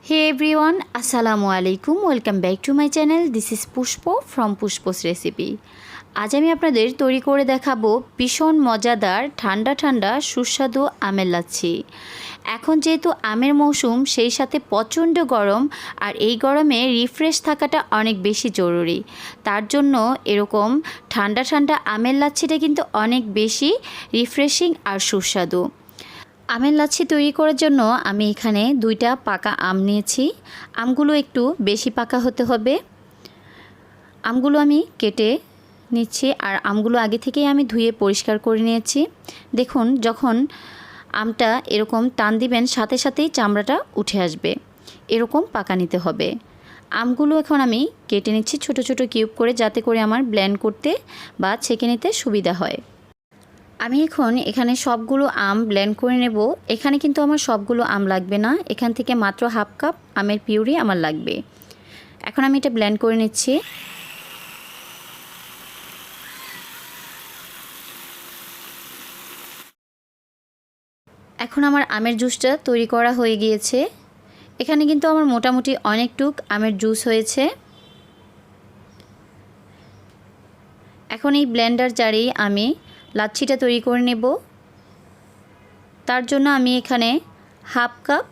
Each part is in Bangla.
Hey everyone, Assalamu alaikum. Welcome back to my channel. This is Pushpo from Pushpo's Recipe. আজ আমি আপনাদের তৈরি করে দেখাবো ভীষণ মজাদার ঠান্ডা ঠান্ডা সুস্বাদু আমের লাচ্ছি। এখন যেহেতু আমের মৌসুম, সেই সাথে প্রচণ্ড গরম, আর এই গরমে রিফ্রেশ থাকাটা অনেক বেশি জরুরি। তার জন্য এরকম ঠান্ডা ঠান্ডা আমের লাচ্ছিটা কিন্তু অনেক বেশি রিফ্রেশিং আর সুস্বাদু। আমের লাচ্ছি তৈরি করার জন্য আমি এখানে 2টা পাকা আম নিয়েছি। আমগুলো একটু বেশি পাকা হতে হবে। আমগুলো আমি কেটে নিচ্ছি, আর আমগুলো আগে থেকেই আমি ধুয়ে পরিষ্কার করে নিয়েছি। দেখুন, যখন আমটা এরকম টান দিবেন সাথে সাথেই চামড়াটা উঠে আসবে, এরকম পাকা নিতে হবে। আমগুলো এখন আমি কেটে নিচ্ছি ছোট ছোট কিউব করে, যাতে করে আমার ব্লেন্ড করতে বা ছেঁকে নিতে সুবিধা হয়। আমি এখন এখানে সবগুলো আম ব্লেন্ড করে নেব। এখানে কিন্তু আমার সবগুলো আম লাগবে না, এখান থেকে মাত্র হাফ কাপ আমের পিউরি আমার লাগবে। এখন আমি এটা ব্লেন্ড করে নিচ্ছি। এখন আমার আমের জুসটা তৈরি করা হয়ে গিয়েছে। এখানে কিন্তু আমার মোটামুটি অনেকটুক আমের জুস হয়েছে। এখন এই ব্লেন্ডার জারেই আমি লাচ্ছিটা তৈরি করে নেব। তার জন্য আমি এখানে হাফ কাপ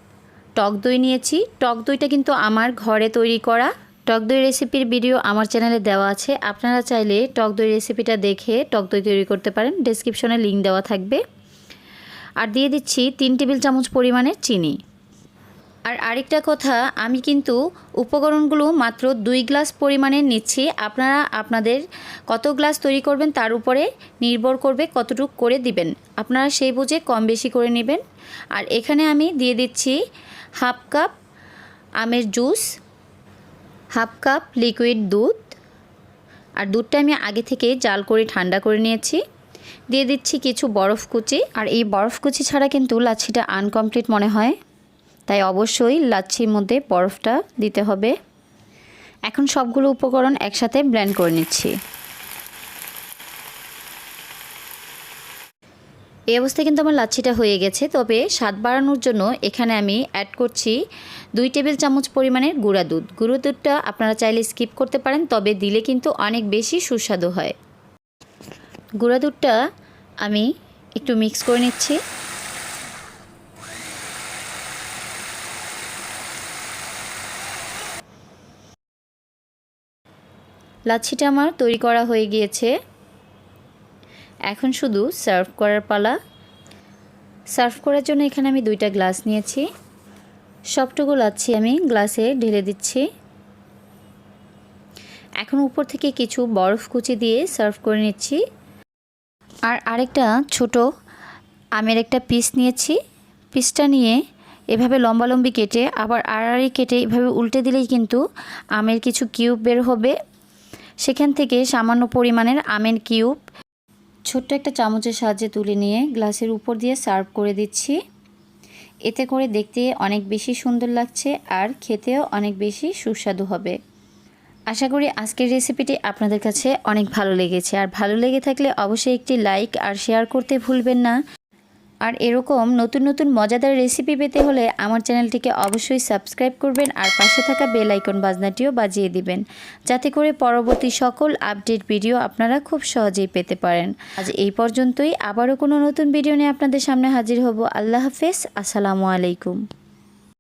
টক দই নিয়েছি। টক দইটা কিন্তু আমার ঘরে তৈরি করা। টক দই রেসিপির ভিডিও আমার চ্যানেলে দেওয়া আছে, আপনারা চাইলে টক দই রেসিপিটা দেখে টক দই তৈরি করতে পারেন, ডেসক্রিপশনে লিংক দেওয়া থাকবে। আর দিয়ে দিচ্ছি 3 টেবিল চামচ পরিমাণের চিনি। আর আরেকটা কথা, আমি কিন্তু উপকরণগুলো মাত্র 2 গ্লাস পরিমাণে নিচ্ছি। আপনারা আপনাদের কত গ্লাস তৈরি করবেন তার উপরে নির্ভর করবে কতটুকু করে দিবেন, আপনারা সেই বুঝে কম বেশি করে নেবেন। আর এখানে আমি দিয়ে দিচ্ছি হাফ কাপ আমের জুস, হাফ কাপ লিকুইড দুধ, আর দুধটা আমি আগে থেকে জাল করে ঠান্ডা করে নিয়েছি। দিয়ে দিচ্ছি কিছু বরফ কুচি। আর এই বরফ কুচি ছাড়া কিন্তু লাচ্ছিটা আনকমপ্লিট মনে হয়, তাই অবশ্যই লাচ্ছির মধ্যে বরফটা দিতে হবে। এখন সবগুলো উপকরণ একসাথে ব্লেন্ড করে নিচ্ছি। এই অবস্থায় কিন্তু আমার লাচ্ছিটা হয়ে গেছে। তবে স্বাদ বাড়ানোর জন্য এখানে আমি অ্যাড করছি 2 টেবিল চামচ পরিমাণের গুঁড়া দুধ। গুঁড়ো দুধটা আপনারা চাইলে স্কিপ করতে পারেন, তবে দিলে কিন্তু অনেক বেশি সুস্বাদু হয়। গুঁড়া দুধটা আমি একটু মিক্স করে নিচ্ছি। লাচ্ছিটা আমার তৈরি করা হয়ে গিয়েছে। এখন শুধু সার্ভ করার পালা। সার্ভ করার জন্য এখানে আমি 2টা গ্লাস নিয়েছি। সবটুকু লাচ্ছি আমি গ্লাসে ঢেলে দিচ্ছি। এখন উপর থেকে কিছু বরফ কুচি দিয়ে সার্ভ করে নিচ্ছি। আর আরেকটা ছোট আমের একটা পিস নিয়েছি। পিসটা নিয়ে এভাবে লম্বালম্বি কেটে আবার আড়াআড়ি কেটে এভাবে উল্টে দিলেই কিন্তু আমের কিছু কিউব বের হবে। সেখান থেকে সামান্য পরিমাণের আমের কিউব ছোট্ট একটা চামচের সাহায্যে তুলে নিয়ে গ্লাসের উপর দিয়ে সার্ভ করে দিচ্ছি। এতে করে দেখতে অনেক বেশি সুন্দর লাগছে, আর খেতেও অনেক বেশি সুস্বাদু হবে। আশা করি আজকের রেসিপিটি আপনাদের কাছে অনেক ভালো লেগেছে। আর ভালো লেগে থাকলে অবশ্যই একটি লাইক আর শেয়ার করতে ভুলবেন না। আর এরকম নতুন নতুন মজাদার রেসিপি পেতে হলে আমার চ্যানেলটিকে অবশ্যই সাবস্ক্রাইব করবেন, আর পাশে থাকা বেল আইকন বাজনাটিও বাজিয়ে দিবেন, যাতে করে পরবর্তী সকল আপডেট ভিডিও আপনারা খুব সহজেই পেতে পারেন। আজ এই পর্যন্তই, আবারও কোনো নতুন ভিডিও নিয়ে আপনাদের সামনে হাজির হব। আল্লাহ হাফেজ, আসসালামু আলাইকুম।